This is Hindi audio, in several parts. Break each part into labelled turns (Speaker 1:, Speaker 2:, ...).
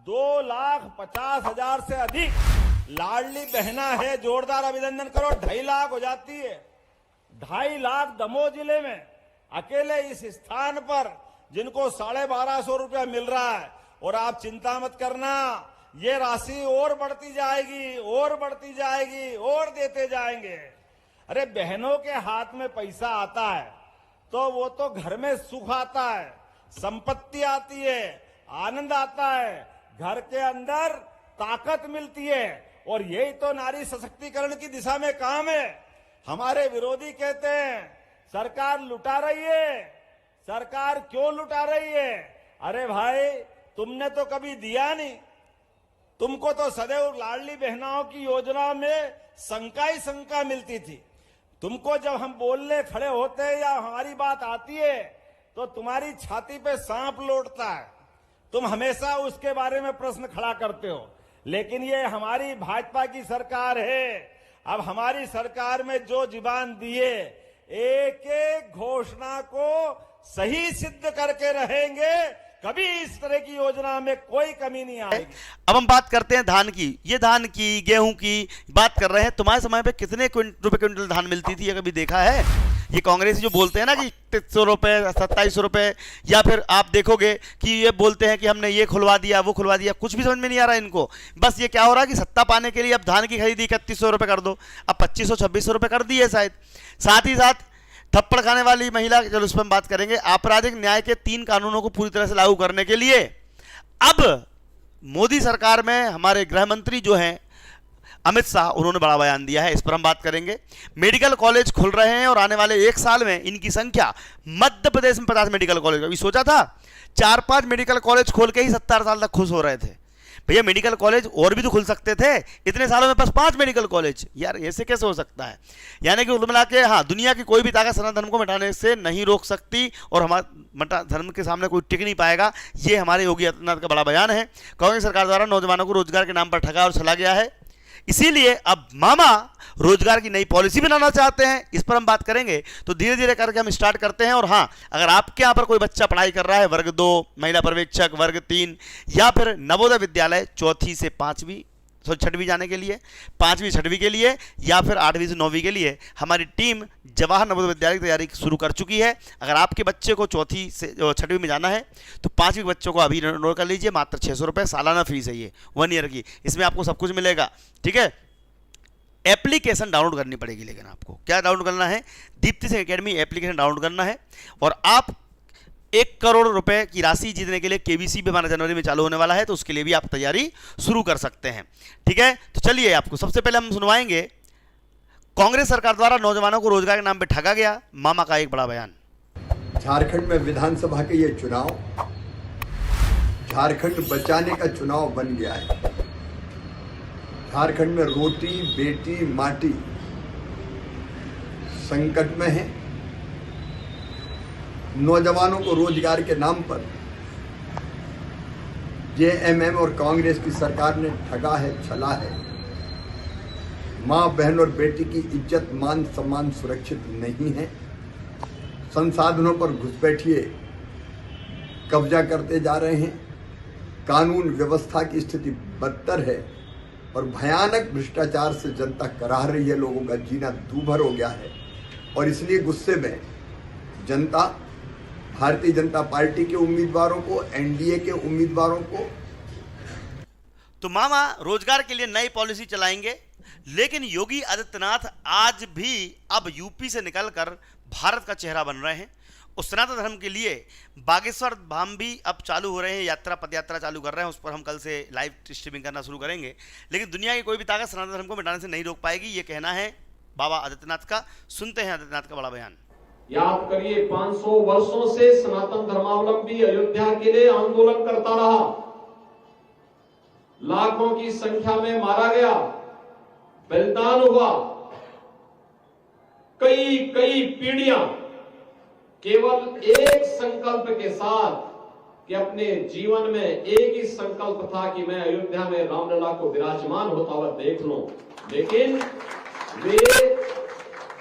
Speaker 1: 2,50,000 से अधिक लाडली बहना है, जोरदार अभिनंदन करो। 2.5 लाख हो जाती है। 2.5 लाख दमोह जिले में अकेले इस स्थान पर जिनको 1250 रुपया मिल रहा है। और आप चिंता मत करना, ये राशि और बढ़ती जाएगी, और बढ़ती जाएगी, और देते जाएंगे। अरे बहनों के हाथ में पैसा आता है तो वो तो घर में सुख आता है, संपत्ति आती है, आनंद आता है, घर के अंदर ताकत मिलती है। और यही तो नारी सशक्तिकरण की दिशा में काम है। हमारे विरोधी कहते हैं सरकार लुटा रही है, सरकार क्यों लुटा रही है? अरे भाई, तुमने तो कभी दिया नहीं। तुमको तो सदैव लाडली बहनाओं की योजना में शंका ही शंका मिलती थी। तुमको जब हम बोलने खड़े होते हैं या हमारी बात आती है तो तुम्हारी छाती पे सांप लौटता है। तुम हमेशा उसके बारे में प्रश्न खड़ा करते हो। लेकिन ये हमारी भाजपा की सरकार है। अब हमारी सरकार में जो जुबान दिए, एक एक घोषणा को सही सिद्ध करके रहेंगे। कभी इस तरह की योजना में कोई कमी नहीं आएगी।
Speaker 2: अब हम बात करते हैं धान की। ये धान की, गेहूं की बात कर रहे हैं। तुम्हारे समय पे कितने रुपए क्विंटल धान मिलती थी, ये कभी देखा है? ये कांग्रेसी जो बोलते हैं ना कि 3300 रुपए, 2700 रुपए, या फिर आप देखोगे कि ये बोलते हैं कि हमने ये खुलवा दिया, वो खुलवा दिया, कुछ भी समझ में नहीं आ रहा है इनको। बस ये क्या हो रहा है कि सत्ता पाने के लिए अब धान की खरीदी 3100 रुपए कर दो, अब 2500-2600 रुपए कर दी है शायद। साथ ही साथ थप्पड़ खाने वाली महिला, चलो उस पर हम बात करेंगे। आपराधिक न्याय के 3 कानूनों को पूरी तरह से लागू करने के लिए अब मोदी सरकार में हमारे गृह मंत्री जो हैं अमित शाह, उन्होंने बड़ा बयान दिया है। इस पर हम बात करेंगे। मेडिकल कॉलेज खुल रहे हैं और आने वाले 1 साल में इनकी संख्या, मध्य प्रदेश में 50 मेडिकल कॉलेज। अभी सोचा था 4-5 मेडिकल कॉलेज खोल के ही 70 साल तक खुश हो रहे थे। भैया मेडिकल कॉलेज और भी तो खुल सकते थे, इतने सालों में बस 5 मेडिकल कॉलेज। यार ऐसे कैसे हो सकता है? यानी कि कुल मिला के हाँ, दुनिया की कोई भी ताकत सनातन धर्म को मिटाने से नहीं रोक सकती और हमारा धर्म के सामने कोई टिक नहीं पाएगा। ये हमारे योगी आदित्यनाथ का बड़ा बयान है। कांग्रेस सरकार द्वारा नौजवानों को रोजगार के नाम पर ठगा और छला गया है, इसीलिए अब मामा रोजगार की नई पॉलिसी बनाना चाहते हैं। इस पर हम बात करेंगे। तो धीरे धीरे करके हम स्टार्ट करते हैं। और हाँ, अगर आपके यहाँ पर कोई बच्चा पढ़ाई कर रहा है वर्ग 2, महिला पर्यवेक्षक वर्ग 3, या फिर नवोदय विद्यालय 4वीं से 5वीं 6वीं जाने के लिए, 5वीं 6वीं के लिए, या फिर 8वीं से 9वीं के लिए हमारी टीम जवाहर नवोदय विद्यालय की तैयारी शुरू कर चुकी है। अगर आपके बच्चे को 4वीं से 6वीं में जाना है तो 5वीं बच्चों को अभी एनरोल कर लीजिए। मात्र 600 रुपये सालाना फीस है ये 1 ईयर की। इसमें आपको सब कुछ मिलेगा, ठीक है। एप्लीकेशन डाउनलोड करनी पड़ेगी, लेकिन आपको क्या डाउनलोड करना है? Deepti Singh academy application download करना है। और आप 1 करोड़ रुपए की राशि जीतने के लिए केबीसी भी हमारा जनवरी में चालू होने वाला है, तो उसके लिए भी आप तैयारी शुरू कर सकते हैं, ठीक है। तो चलिए, आपको सबसे पहले हम सुनवाएंगे कांग्रेस सरकार द्वारा नौजवानों को रोजगार के नाम पे ठगा गया, मामा का एक बड़ा बयान।
Speaker 3: झारखंड में विधानसभा के ये चुनाव झारखंड बचाने का चुनाव बन गया है। झारखंड में रोटी बेटी माटी संकट में है। नौजवानों को रोजगार के नाम पर जेएमएम और कांग्रेस की सरकार ने ठगा है, छला है। मां, बहन और बेटी की इज्जत, मान सम्मान सुरक्षित नहीं है। संसाधनों पर घुसपैठिए कब्जा करते जा रहे हैं। कानून व्यवस्था की स्थिति बदतर है और भयानक भ्रष्टाचार से जनता कराह रही है। लोगों का जीना दूभर हो गया है और इसलिए गुस्से में जनता भारतीय जनता पार्टी के उम्मीदवारों को, एनडीए के उम्मीदवारों को।
Speaker 2: तो मामा रोजगार के लिए नई पॉलिसी चलाएंगे, लेकिन योगी आदित्यनाथ आज भी अब यूपी से निकलकर भारत का चेहरा बन रहे हैं। उस सनातन धर्म के लिए बागेश्वर धाम भी अब चालू हो रहे हैं, पद यात्रा चालू कर रहे हैं। उस पर हम कल से लाइव स्ट्रीमिंग करना शुरू करेंगे। लेकिन दुनिया की कोई भी ताकत सनातन धर्म को मिटाने से नहीं रोक पाएगी, ये कहना है बाबा आदित्यनाथ का। सुनते हैं आदित्यनाथ का बड़ा बयान।
Speaker 4: याद करिए, 500 वर्षों से सनातन धर्मावलंबी अयोध्या के लिए आंदोलन करता रहा। लाखों की संख्या में मारा गया, बलिदान हुआ। कई पीढ़ियां केवल एक संकल्प के साथ कि अपने जीवन में एक ही संकल्प था कि मैं अयोध्या में रामलला को विराजमान होता हुआ देख लूं, लेकिन वे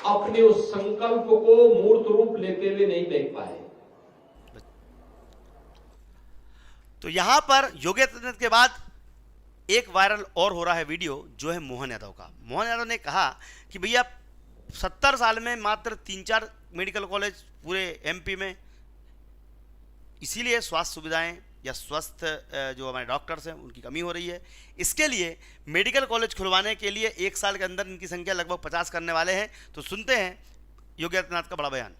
Speaker 4: अपने उस संकल्प को मूर्त रूप लेते हुए नहीं देख पाए।
Speaker 2: तो यहां पर योगी आदित्यनाथ के बाद एक वायरल और हो रहा है वीडियो, जो है मोहन यादव का। मोहन यादव ने कहा कि भैया 70 साल में मात्र 3-4 मेडिकल कॉलेज पूरे एमपी में, इसीलिए स्वास्थ्य सुविधाएं या स्वस्थ जो हमारे डॉक्टर्स हैं उनकी कमी हो रही है। इसके लिए मेडिकल कॉलेज खुलवाने के लिए 1 साल के अंदर इनकी संख्या लगभग 50 करने वाले हैं। तो सुनते हैं योगी आदित्यनाथ का बड़ा बयान।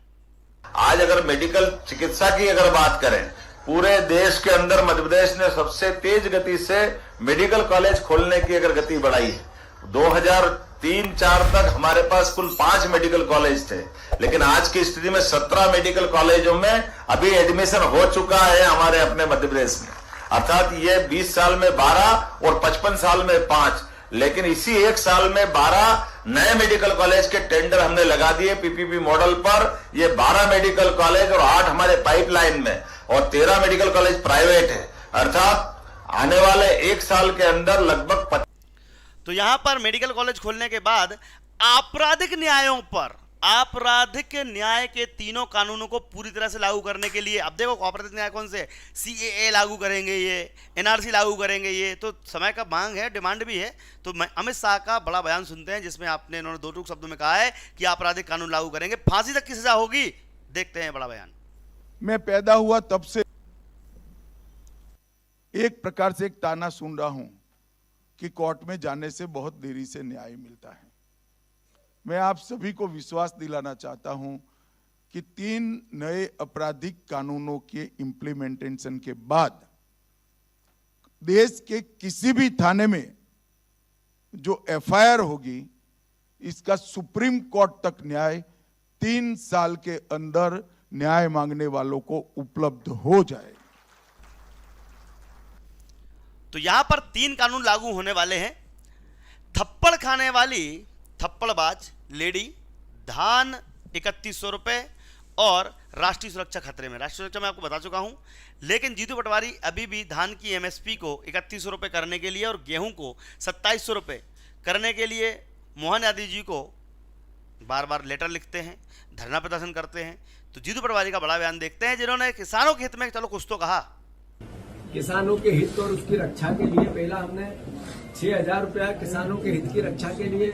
Speaker 5: आज अगर मेडिकल चिकित्सा की अगर बात करें, पूरे देश के अंदर मध्य प्रदेश ने सबसे तेज गति से मेडिकल कॉलेज खोलने की अगर गति बढ़ाई है। 2003-4 तक हमारे पास कुल 5 मेडिकल कॉलेज थे, लेकिन आज की स्थिति में 17 मेडिकल कॉलेजों में अभी एडमिशन हो चुका है हमारे अपने मध्य प्रदेश में। अर्थात ये 20 साल में 12 और 55 साल में 5, लेकिन इसी 1 साल में 12 नए मेडिकल कॉलेज के टेंडर हमने लगा दिए पीपीपी मॉडल पर। ये 12 मेडिकल कॉलेज और 8 हमारे पाइपलाइन में और 13 मेडिकल कॉलेज प्राइवेट है। अर्थात आने वाले 1 साल के अंदर लगभग।
Speaker 2: तो यहां पर मेडिकल कॉलेज खोलने के बाद आपराधिक न्यायों पर, आपराधिक न्याय के तीनों कानूनों को पूरी तरह से लागू करने के लिए, अब देखो आपराधिक न्याय कौन से, CAA लागू करेंगे, ये NRC लागू करेंगे, ये तो समय का मांग है, डिमांड भी है। तो अमित शाह का बड़ा बयान सुनते हैं, जिसमें इन्होंने 2 टूक शब्दों में कहा है कि आपराधिक कानून लागू करेंगे, फांसी तक की सजा होगी। देखते हैं बड़ा बयान।
Speaker 6: मैं पैदा हुआ तब से एक प्रकार से एक ताना सुन रहा हूं कि कोर्ट में जाने से बहुत देरी से न्याय मिलता है। मैं आप सभी को विश्वास दिलाना चाहता हूं कि 3 नए आपराधिक कानूनों के इंप्लीमेंटेशन के बाद देश के किसी भी थाने में जो FIR होगी, इसका सुप्रीम कोर्ट तक न्याय 3 साल के अंदर न्याय मांगने वालों को उपलब्ध हो जाए।
Speaker 2: तो यहां पर 3 कानून लागू होने वाले हैं। थप्पड़ खाने वाली थप्पड़बाज लेडी, धान 3100 रुपए और राष्ट्रीय सुरक्षा खतरे में। राष्ट्रीय सुरक्षा मैं आपको बता चुका हूं, लेकिन जीतू पटवारी अभी भी धान की MSP को 3100 रुपए करने के लिए और गेहूं को 2700 रुपए करने के लिए मोहन यादव जी को बार बार लेटर लिखते हैं, धरना प्रदर्शन करते हैं। तो जीतू पटवारी का बड़ा बयान देखते हैं, जिन्होंने किसानों के हित में चलो कुछ तो कहा।
Speaker 7: किसानों के हित और उसकी रक्षा के लिए पहला हमने 6,000 रुपया किसानों के हित की रक्षा के लिए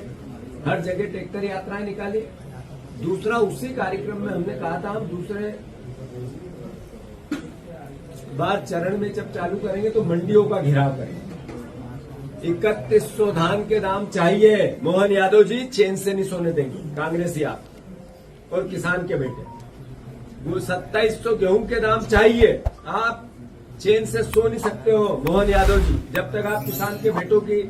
Speaker 7: हर जगह ट्रैक्टर यात्राएं निकाली। दूसरा, उसी कार्यक्रम में हमने कहा था हम दूसरे बार चरण में जब चालू करेंगे तो मंडियों का घेराव करेंगे। 3100 धान के दाम चाहिए, मोहन यादव जी चैन से नहीं सोने देंगे कांग्रेसी आप और किसान के बेटे। वो 2700 गेहूं के दाम चाहिए, आप चैन से सो नहीं सकते हो मोहन यादव जी, जब तक आप किसान के बेटों की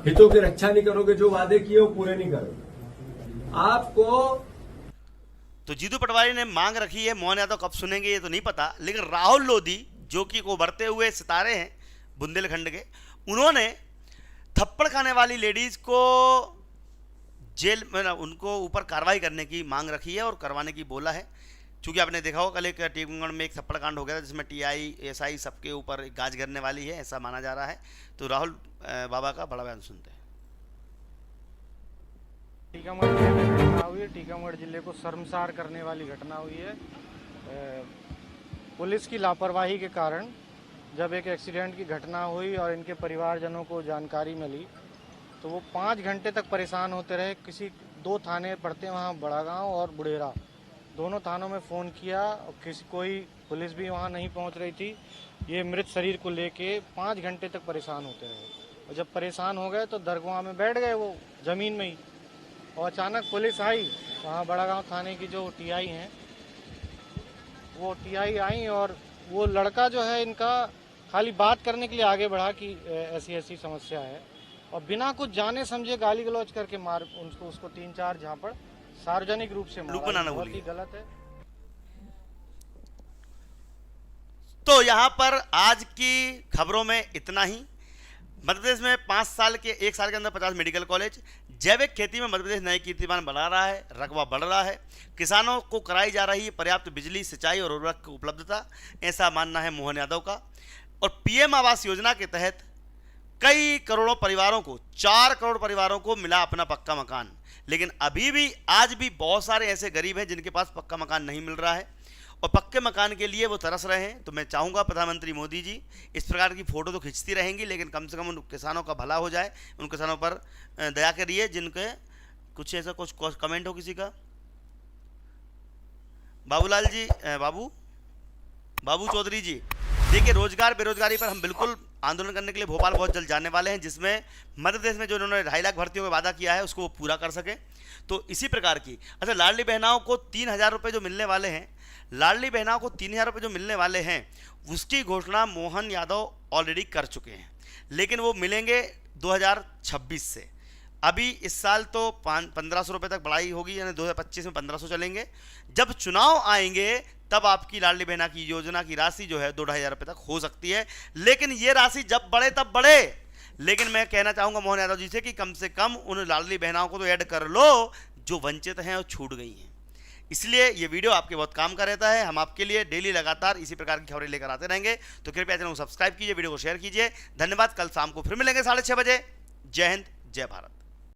Speaker 7: हितों की रक्षा नहीं करोगे, जो वादे किए वो पूरे नहीं करोगे आपको।
Speaker 2: तो जीतू पटवारी ने मांग रखी है, मोहन यादव कब सुनेंगे ये तो नहीं पता, लेकिन राहुल लोधी जो कि उभरते हुए सितारे हैं बुंदेलखंड के, उन्होंने थप्पड़ खाने वाली लेडीज को जेल में, उनको ऊपर कार्रवाई करने की मांग रखी है और करवाने की बोला है। चूंकि आपने देखा होगा कल एक टीकमगढ़ में एक थप्पड़ कांड हो गया था, जिसमें TI SI सबके ऊपर एक गाज गिरने वाली है, ऐसा माना जा रहा है। तो राहुल बाबा का बड़ा बयान सुनते हैं।
Speaker 8: टीकमगढ़ जिले में घटना हुई है, टीकमगढ़ जिले को शर्मसार करने वाली घटना हुई है। पुलिस की लापरवाही के कारण जब एक एक्सीडेंट की घटना हुई और इनके परिवारजनों को जानकारी मिली तो वो 5 घंटे तक परेशान होते रहे। किसी 2 थाने पड़ते हैं वहाँ, बड़ागांव और बुढ़ेरा, दोनों थानों में फ़ोन किया और कोई पुलिस भी वहाँ नहीं पहुँच रही थी। ये मृत शरीर को लेके 5 घंटे तक परेशान होते रहे और जब परेशान हो गए तो दरगाह में बैठ गए वो ज़मीन में ही। और अचानक पुलिस आई, वहाँ बड़ागांव थाने की जो TI हैं वो TI आई और वो लड़का जो है इनका खाली बात करने के लिए आगे बढ़ा कि ऐसी ऐसी समस्या है, और बिना कुछ जाने समझे गाली गलौज करके मार उसको 3-4 झापड़ सार्वजनिक रूप से मारा, बहुत ही गलत है।
Speaker 2: तो यहां पर आज की खबरों में इतना ही। मध्य प्रदेश में 1 साल के अंदर 50 मेडिकल कॉलेज, जैविक खेती में मध्य प्रदेश नए कीर्तिमान बना रहा है, रकबा बढ़ रहा है, किसानों को कराई जा रही है पर्याप्त बिजली, सिंचाई और उर्वरक की उपलब्धता, ऐसा मानना है मोहन यादव का। और PM आवास योजना के तहत कई करोड़ों परिवारों को, 4 करोड़ परिवारों को मिला अपना पक्का मकान, लेकिन अभी भी आज भी बहुत सारे ऐसे गरीब हैं जिनके पास पक्का मकान नहीं मिल रहा है। और पक्के मकान के लिए वो तरस रहे हैं। तो मैं चाहूँगा प्रधानमंत्री मोदी जी इस प्रकार की फ़ोटो तो खींचती रहेंगी, लेकिन कम से कम उन किसानों का भला हो जाए, उन किसानों पर दया करिए जिनके कुछ ऐसा कुछ कमेंट हो किसी का। बाबूलाल जी, बाबू चौधरी जी, देखिए रोजगार बेरोजगारी पर हम बिल्कुल आंदोलन करने के लिए भोपाल बहुत जल्द जाने वाले हैं, जिसमें मध्य प्रदेश में जो उन्होंने 2.5 लाख भर्तियों का वादा किया है उसको वो पूरा कर सके। तो इसी प्रकार की अच्छा, लाडली बहनाओं को 3,000 रुपये जो मिलने वाले हैं, लाडली बहनाओं को 3,000 रुपये जो मिलने वाले हैं उसकी घोषणा मोहन यादव ऑलरेडी कर चुके हैं, लेकिन वो मिलेंगे 2026 से। अभी इस साल तो 1,500 रुपये तक बढ़ाई होगी, यानी 2025 में 1,500 चलेंगे। जब चुनाव आएंगे तब आपकी लाडली बहना की योजना की राशि जो है 2-2,500 रुपये तक हो सकती है, लेकिन ये राशि जब बढ़े तब बढ़े। लेकिन मैं कहना चाहूँगा मोहन यादव जी से कि कम से कम उन लाडली बहनाओं को तो ऐड कर लो जो वंचित हैं और छूट गई हैं। इसलिए ये वीडियो आपके बहुत काम का रहता है। हम आपके लिए डेली लगातार इसी प्रकार की खबरें लेकर आते रहेंगे, तो कृपया चैनल को सब्सक्राइब कीजिए, वीडियो को शेयर कीजिए। धन्यवाद। कल शाम को फिर मिलेंगे 6:30 बजे। जय हिंद, जय भारत।